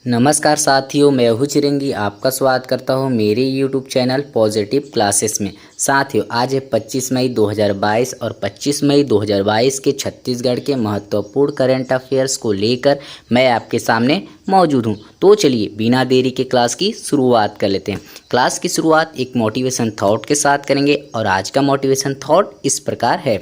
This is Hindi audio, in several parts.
नमस्कार साथियों, मैं हूँ चिरंगी। आपका स्वागत करता हूँ मेरे YouTube चैनल पॉजिटिव क्लासेस में। साथियों, आज है 25 मई 2022 और 25 मई 2022 के छत्तीसगढ़ के महत्वपूर्ण करंट अफेयर्स को लेकर मैं आपके सामने मौजूद हूँ। तो चलिए बिना देरी के क्लास की शुरुआत कर लेते हैं। क्लास की शुरुआत एक मोटिवेशन थॉट के साथ करेंगे और आज का मोटिवेशन थॉट इस प्रकार है।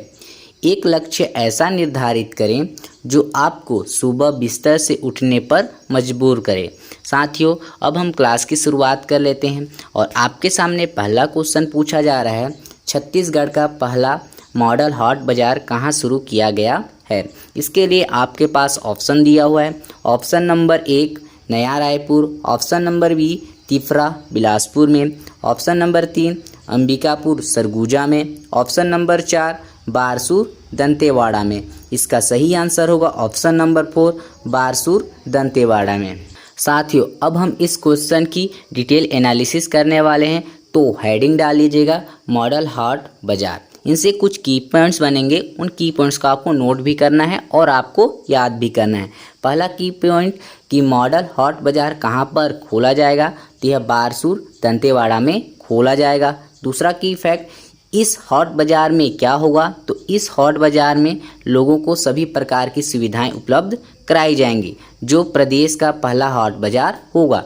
एक लक्ष्य ऐसा निर्धारित करें जो आपको सुबह बिस्तर से उठने पर मजबूर करे। साथियों, अब हम क्लास की शुरुआत कर लेते हैं और आपके सामने पहला क्वेश्चन पूछा जा रहा है। छत्तीसगढ़ का पहला मॉडल हाट बाजार कहाँ शुरू किया गया है? इसके लिए आपके पास ऑप्शन दिया हुआ है। Option number 1 Naya Raipur, option number B Tifra Bilaspur में, ऑप्शन नंबर 3 अंबिकापुर सरगुजा में, ऑप्शन नंबर 4 बारसूर दंतेवाड़ा में। इसका सही आंसर होगा ऑप्शन नंबर 4 बारसूर दंतेवाड़ा में। साथियों, अब हम इस क्वेश्चन की डिटेल एनालिसिस करने वाले हैं। तो हेडिंग डाल लीजिएगा मॉडल हाट बाजार। इनसे कुछ की पॉइंट्स बनेंगे, उन की पॉइंट्स को आपको नोट भी करना है और आपको याद भी करना है। पहला की पॉइंट कि मॉडल हाट बाजार कहाँ पर खोला जाएगा, तो यह बारसूर दंतेवाड़ा में खोला जाएगा। दूसरा की फैक्ट, इस हॉट बाज़ार में क्या होगा, तो इस हॉट बाज़ार में लोगों को सभी प्रकार की सुविधाएं उपलब्ध कराई जाएंगी, जो प्रदेश का पहला हॉट बाज़ार होगा।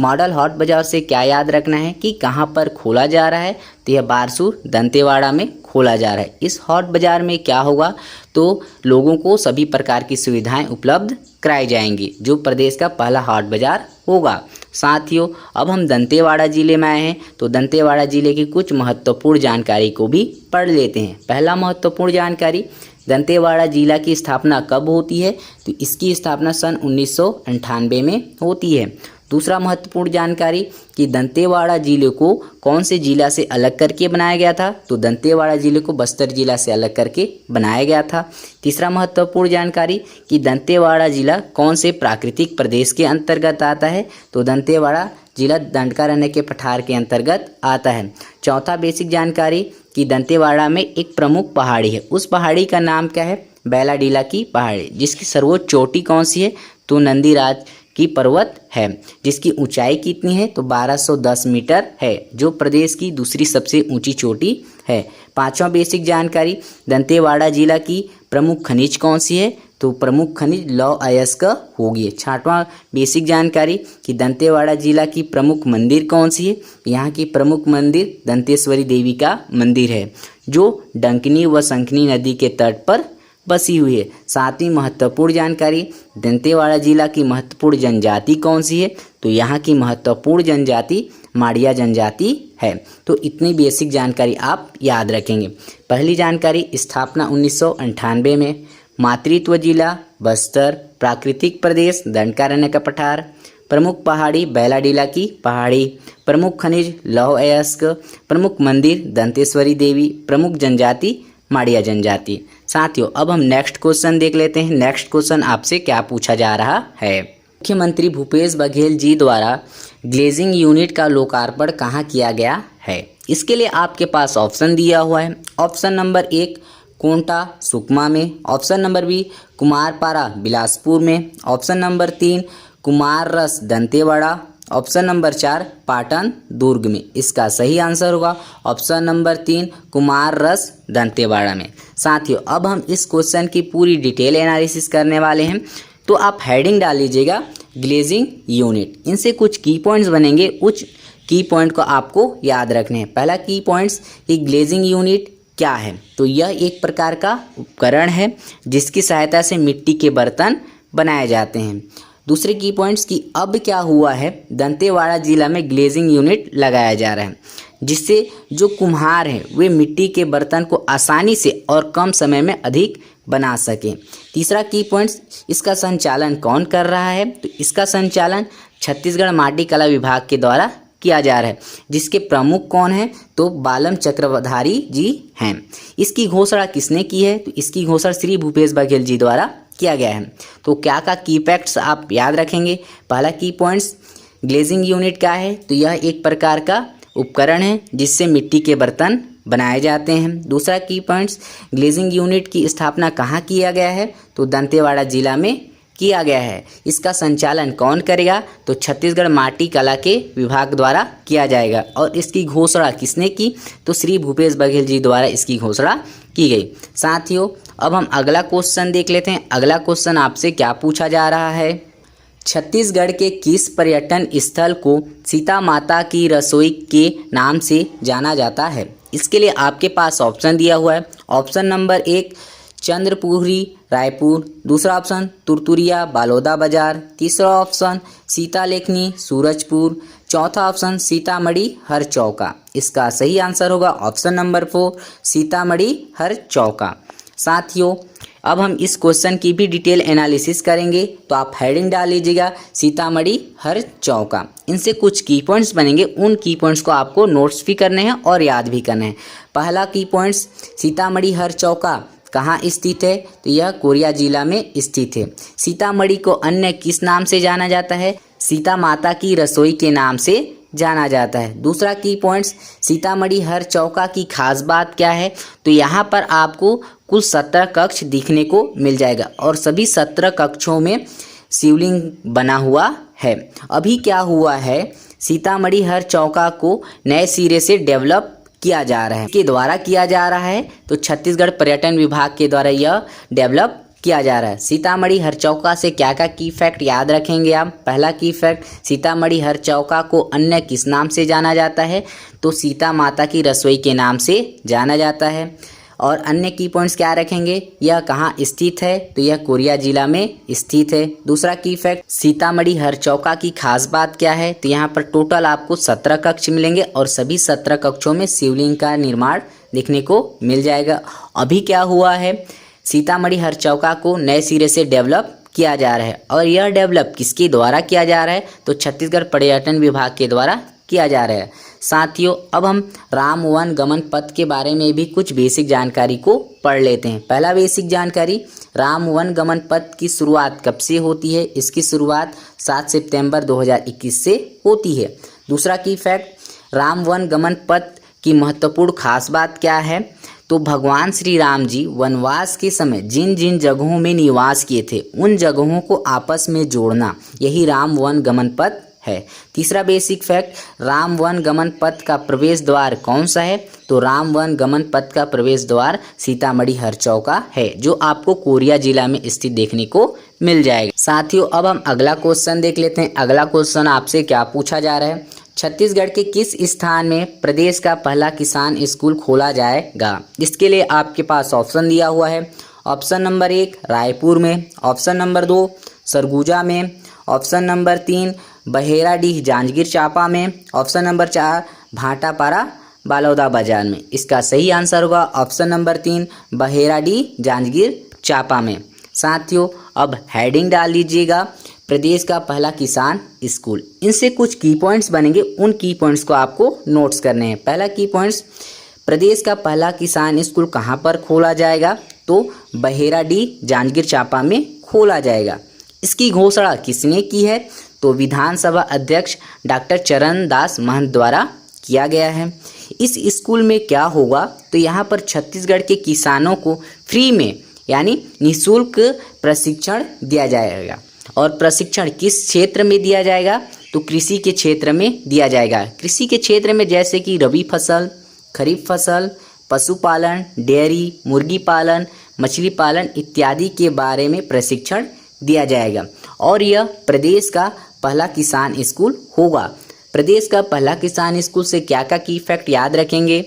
मॉडल हॉट बाज़ार से क्या याद रखना है कि कहां पर खोला जा रहा है, तो यह बारसूर दंतेवाड़ा में खोला जा रहा है। इस हॉट बाज़ार में क्या होगा, तो लोगों को सभी प्रकार की सुविधाएं उपलब्ध कराई जाएंगी, जो प्रदेश का पहला हॉट बाज़ार होगा। साथियों, अब हम दंतेवाड़ा जिले में आए हैं, तो दंतेवाड़ा जिले की कुछ महत्वपूर्ण जानकारी को भी पढ़ लेते हैं। पहला महत्वपूर्ण जानकारी, दंतेवाड़ा जिला की स्थापना कब होती है, तो इसकी स्थापना सन 1998 में होती है। दूसरा महत्वपूर्ण जानकारी कि दंतेवाड़ा जिले को कौन से जिला से अलग करके बनाया गया था, तो दंतेवाड़ा जिले को बस्तर जिला से अलग करके बनाया गया था। तीसरा महत्वपूर्ण जानकारी कि दंतेवाड़ा जिला कौन से प्राकृतिक प्रदेश के अंतर्गत आता है, तो दंतेवाड़ा जिला दंडकारण्य के पठार के अंतर्गत आता है। चौथा बेसिक जानकारी कि दंतेवाड़ा में एक प्रमुख पहाड़ी है, उस पहाड़ी का नाम क्या है, बैलाडीला की पहाड़ी, जिसकी सर्वोच्च चोटी कौन सी है, तो नंदीराज की पर्वत है, जिसकी ऊंचाई कितनी है, तो 1210 मीटर है, जो प्रदेश की दूसरी सबसे ऊंची चोटी है। पांचवा बेसिक जानकारी, दंतेवाड़ा जिला की प्रमुख खनिज कौन सी है, तो प्रमुख खनिज लौह अयस्क होगी। छठवां बेसिक जानकारी कि दंतेवाड़ा जिला की प्रमुख मंदिर कौन सी है, यहाँ की प्रमुख मंदिर दंतेश्वरी देवी का मंदिर है, जो डंकिनी व शंखनी नदी के तट पर बसी हुई है। सातवीं महत्वपूर्ण जानकारी, दंतेवाड़ा जिला की महत्वपूर्ण जनजाति कौन सी है, तो यहाँ की महत्वपूर्ण जनजाति माड़िया जनजाति है। तो इतनी बेसिक जानकारी आप याद रखेंगे। पहली जानकारी, स्थापना 1998 में, मातृत्व जिला बस्तर, प्राकृतिक प्रदेश दंडकारण्य का पठार, प्रमुख पहाड़ी बैलाडीला की पहाड़ी, प्रमुख खनिज लौह अयस्क, प्रमुख मंदिर दंतेश्वरी देवी, प्रमुख जनजाति माड़िया जनजाति। साथियों, अब हम नेक्स्ट क्वेश्चन देख लेते हैं। नेक्स्ट क्वेश्चन आपसे क्या पूछा जा रहा है। मुख्यमंत्री भूपेश बघेल जी द्वारा ग्लेजिंग यूनिट का लोकार्पण कहाँ किया गया है? इसके लिए आपके पास ऑप्शन दिया हुआ है। ऑप्शन नंबर 1 कोंटा सुकमा में, option number B Kumarpara Bilaspur में, ऑप्शन नंबर 3 कुमाररस दंतेवाड़ा, ऑप्शन नंबर 4 पाटन दुर्ग में। इसका सही आंसर होगा ऑप्शन नंबर 3 कुमाररस दंतेवाड़ा में। साथियों, अब हम इस क्वेश्चन की पूरी डिटेल एनालिसिस करने वाले हैं। तो आप हेडिंग डाल लीजिएगा ग्लेजिंग यूनिट। इनसे कुछ की पॉइंट्स बनेंगे, कुछ की पॉइंट को आपको याद रखने हैं। पहला की पॉइंट्स कि ग्लेजिंग यूनिट क्या है, तो यह एक प्रकार का उपकरण है जिसकी सहायता से मिट्टी के बर्तन बनाए जाते हैं। दूसरे की पॉइंट्स कि अब क्या हुआ है, दंतेवाड़ा जिला में ग्लेजिंग यूनिट लगाया जा रहा है, जिससे जो कुम्हार हैं वे मिट्टी के बर्तन को आसानी से और कम समय में अधिक बना सकें। तीसरा की पॉइंट्स, इसका संचालन कौन कर रहा है, तो इसका संचालन छत्तीसगढ़ माटी कला विभाग के द्वारा किया जा रहा है, जिसके प्रमुख कौन है, तो बालम चक्रधारी जी हैं। इसकी घोषणा किसने की है, तो इसकी घोषणा श्री भूपेश बघेल जी द्वारा किया गया है। तो क्या का की फैक्ट्स आप याद रखेंगे। पहला की पॉइंट्स, ग्लेजिंग यूनिट क्या है, तो यह एक प्रकार का उपकरण है जिससे मिट्टी के बर्तन बनाए जाते हैं। दूसरा की पॉइंट्स, ग्लेजिंग यूनिट की स्थापना कहाँ किया गया है, तो दंतेवाड़ा जिला में किया गया है। इसका संचालन कौन करेगा? तो छत्तीसगढ़ माटी कला के विभाग द्वारा किया जाएगा। और इसकी घोषणा किसने की? तो श्री भूपेश बघेल जी द्वारा इसकी घोषणा की गई। साथियों, अब हम अगला क्वेश्चन देख लेते हैं। अगला क्वेश्चन आपसे क्या पूछा जा रहा है? छत्तीसगढ़ के किस पर्यटन स्थल को सीता माता की रसोई के नाम से जाना जाता है? इसके लिए आपके पास ऑप्शन दिया हुआ है। ऑप्शन नंबर 1 चंद्रपुरी रायपुर, दूसरा ऑप्शन तुरतुरिया बालोदा बाजार, तीसरा ऑप्शन सीता लेखनी सूरजपुर, चौथा ऑप्शन सीतामढ़ी हर चौका। इसका सही आंसर होगा ऑप्शन नंबर 4 सीतामढ़ी हर चौका। साथियों, अब हम इस क्वेश्चन की भी डिटेल एनालिसिस करेंगे, तो आप हेडिंग डाल लीजिएगा सीतामढ़ी हर चौका। इनसे कुछ की पॉइंट्स बनेंगे, उन की पॉइंट्स को आपको नोट्स भी करने हैं और याद भी करने हैं। पहला की पॉइंट्स, सीतामढ़ी हर चौका कहाँ स्थित है? तो यह कोरिया जिला में स्थित है। सीतामढ़ी को अन्य किस नाम से जाना जाता है? सीता माता की रसोई के नाम से जाना जाता है। दूसरा की पॉइंट्स, सीतामढ़ी हर चौका की खास बात क्या है? तो यहाँ पर आपको कुल 17 कक्ष दिखने को मिल जाएगा और सभी 17 कक्षों में शिवलिंग बना हुआ है। अभी क्या हुआ है, सीतामढ़ी हर चौका को नए सिरे से डेवलप किया जा रहा है। के द्वारा किया जा रहा है, तो छत्तीसगढ़ पर्यटन विभाग के द्वारा यह डेवलप किया जा रहा है। सीतामढ़ी हर चौका से क्या क्या की फैक्ट याद रखेंगे आप? पहला की फैक्ट, सीतामढ़ी हर चौका को अन्य किस नाम से जाना जाता है? तो सीता माता की रसोई के नाम से जाना जाता है। और अन्य की पॉइंट्स क्या रखेंगे? यह कहाँ स्थित है? तो यह कोरिया जिला में स्थित है। दूसरा की फैक्ट, सीतामढ़ी हर चौका की खास बात क्या है? तो यहाँ पर टोटल आपको 17 कक्ष मिलेंगे और सभी 17 कक्षों में शिवलिंग का निर्माण देखने को मिल जाएगा। अभी क्या हुआ है, सीतामढ़ी हर चौका को नए सिरे से डेवलप किया जा रहा है। और यह डेवलप किसके द्वारा किया जा रहा है? तो छत्तीसगढ़ पर्यटन विभाग के द्वारा किया जा रहा है। साथियों, अब हम राम वन गमन पथ के बारे में भी कुछ बेसिक जानकारी को पढ़ लेते हैं। पहला बेसिक जानकारी, राम वन गमन पथ की शुरुआत कब से होती है? इसकी शुरुआत 7 सितंबर 2021 से होती है। दूसरा की फैक्ट, राम वन गमन पथ की महत्वपूर्ण खास बात क्या है? तो भगवान श्री राम जी वनवास के समय जिन जिन जगहों में निवास किए थे, उन जगहों को आपस में जोड़ना, यही राम वन गमन पथ है। तीसरा बेसिक फैक्ट, राम वन गमन पथ का प्रवेश द्वार कौन सा है? तो राम वन गमन पथ का प्रवेश द्वार सीतामढ़ी हर चौका है, जो आपको कोरिया जिला में स्थित देखने को मिल जाएगा। साथियों, अब हम अगला क्वेश्चन देख लेते हैं। अगला क्वेश्चन आपसे क्या पूछा जा रहा है? छत्तीसगढ़ के किस स्थान में प्रदेश का पहला किसान स्कूल खोला जाएगा? इसके लिए आपके पास ऑप्शन दिया हुआ है। ऑप्शन नंबर 1 रायपुर में, ऑप्शन नंबर 2 सरगुजा में, ऑप्शन नंबर 3 बहेराडीह जांजगीर चांपा में, ऑप्शन नंबर 4 भाटापारा बालोदा बाजार में। इसका सही आंसर होगा ऑप्शन नंबर 3 बहेराडीह जांजगीर चांपा में। साथियों, अब हेडिंग डाल लीजिएगा प्रदेश का पहला किसान स्कूल। इनसे कुछ की पॉइंट्स बनेंगे, उन की पॉइंट्स को आपको नोट्स करने हैं। पहला की पॉइंट्स, प्रदेश का पहला किसान स्कूल कहाँ पर खोला जाएगा? तो बहेराडीह जांजगीर चांपा में खोला जाएगा। इसकी घोषणा किसने की है? तो विधानसभा अध्यक्ष डॉक्टर चरणदास महंत द्वारा किया गया है। इस स्कूल में क्या होगा? तो यहाँ पर छत्तीसगढ़ के किसानों को फ्री में यानी निःशुल्क प्रशिक्षण दिया जाएगा। और प्रशिक्षण किस क्षेत्र में दिया जाएगा? तो कृषि के क्षेत्र में दिया जाएगा। कृषि के क्षेत्र में जैसे कि रबी फसल, खरीफ फसल, पशुपालन, डेयरी, मुर्गी पालन, मछली पालन इत्यादि के बारे में प्रशिक्षण दिया जाएगा। और यह प्रदेश का पहला किसान स्कूल होगा। प्रदेश का पहला किसान स्कूल से क्या क्या की फैक्ट याद रखेंगे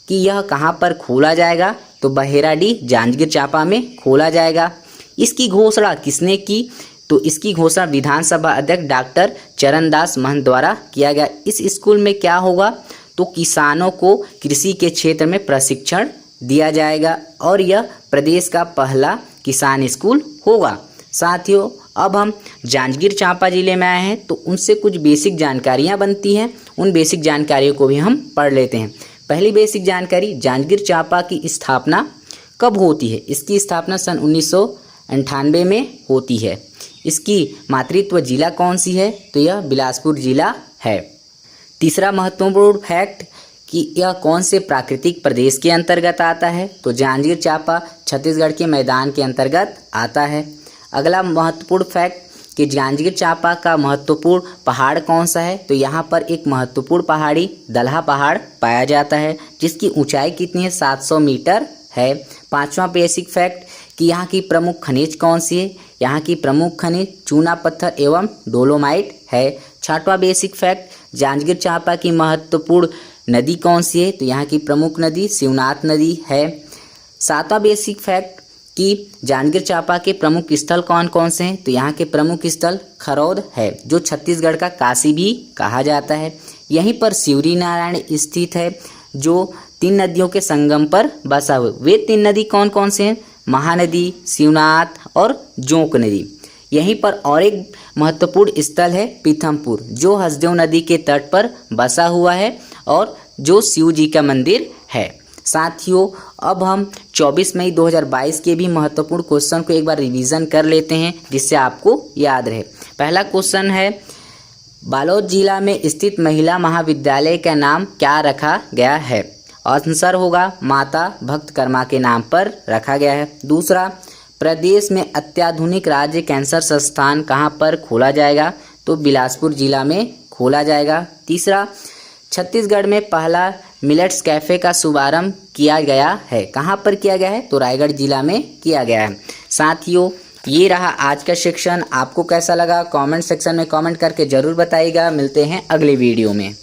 कि यह कहाँ पर खोला जाएगा? तो बहेराडीह जांजगीर चांपा में खोला जाएगा। इसकी घोषणा किसने की? तो इसकी घोषणा विधानसभा अध्यक्ष डॉक्टर चरणदास महंत द्वारा किया गया। इस स्कूल में क्या होगा? तो किसानों को कृषि के क्षेत्र में प्रशिक्षण दिया जाएगा और यह प्रदेश का पहला किसान स्कूल होगा। साथियों, अब हम जांजगीर चांपा जिले में आए हैं, तो उनसे कुछ बेसिक जानकारियां बनती हैं। उन बेसिक जानकारियों को भी हम पढ़ लेते हैं। पहली बेसिक जानकारी, जांजगीर चांपा की स्थापना कब होती है? इसकी स्थापना सन 1998 में होती है। इसकी मातृत्व जिला कौन सी है? तो यह बिलासपुर जिला है। तीसरा महत्वपूर्ण फैक्ट कि यह कौन से प्राकृतिक प्रदेश के अंतर्गत आता है? तो जांजगीर चांपा छत्तीसगढ़ के मैदान के अंतर्गत आता है। अगला महत्वपूर्ण फैक्ट कि जांजगीर चांपा का महत्वपूर्ण पहाड़ कौन सा है, तो यहाँ पर एक महत्वपूर्ण पहाड़ी दलहा पहाड़ पाया जाता है जिसकी ऊंचाई कितनी है, 700 मीटर है। पांचवा बेसिक फैक्ट कि यहाँ की प्रमुख खनिज कौन सी है, यहाँ की प्रमुख खनिज चूना पत्थर एवं डोलोमाइट है। छठवां बेसिक फैक्ट जांजगीर चांपा की महत्वपूर्ण नदी कौन सी है, तो यहाँ की प्रमुख नदी शिवनाथ नदी है। सातवां बेसिक फैक्ट कि जांजगीर चांपा के प्रमुख स्थल कौन कौन से हैं, तो यहाँ के प्रमुख स्थल खरौद है जो छत्तीसगढ़ का काशी भी कहा जाता है। यहीं पर शिवरी नारायण स्थित है जो 3 नदियों के संगम पर बसा हुआ। वे 3 नदी कौन कौन से हैं, महानदी, शिवनाथ और जोंक नदी। यहीं पर और एक महत्वपूर्ण स्थल है पीथमपुर जो हसदेव नदी के तट पर बसा हुआ है और जो शिव जी का मंदिर है। साथियों, अब हम 24 मई 2022 के भी महत्वपूर्ण क्वेश्चन को एक बार रिवीजन कर लेते हैं जिससे आपको याद रहे। पहला क्वेश्चन है, बालोद जिला में स्थित महिला महाविद्यालय का नाम क्या रखा गया है? आंसर होगा माता भक्तकर्मा के नाम पर रखा गया है। दूसरा, प्रदेश में अत्याधुनिक राज्य कैंसर संस्थान कहाँ पर खोला जाएगा? तो बिलासपुर जिला में खोला जाएगा। तीसरा, छत्तीसगढ़ में पहला मिलेट्स कैफ़े का शुभारंभ किया गया है, कहाँ पर किया गया है? तो रायगढ़ जिला में किया गया है। साथियों, ये रहा आज का सेक्शन। आपको कैसा लगा कमेंट सेक्शन में कमेंट करके ज़रूर बताइएगा। मिलते हैं अगले वीडियो में।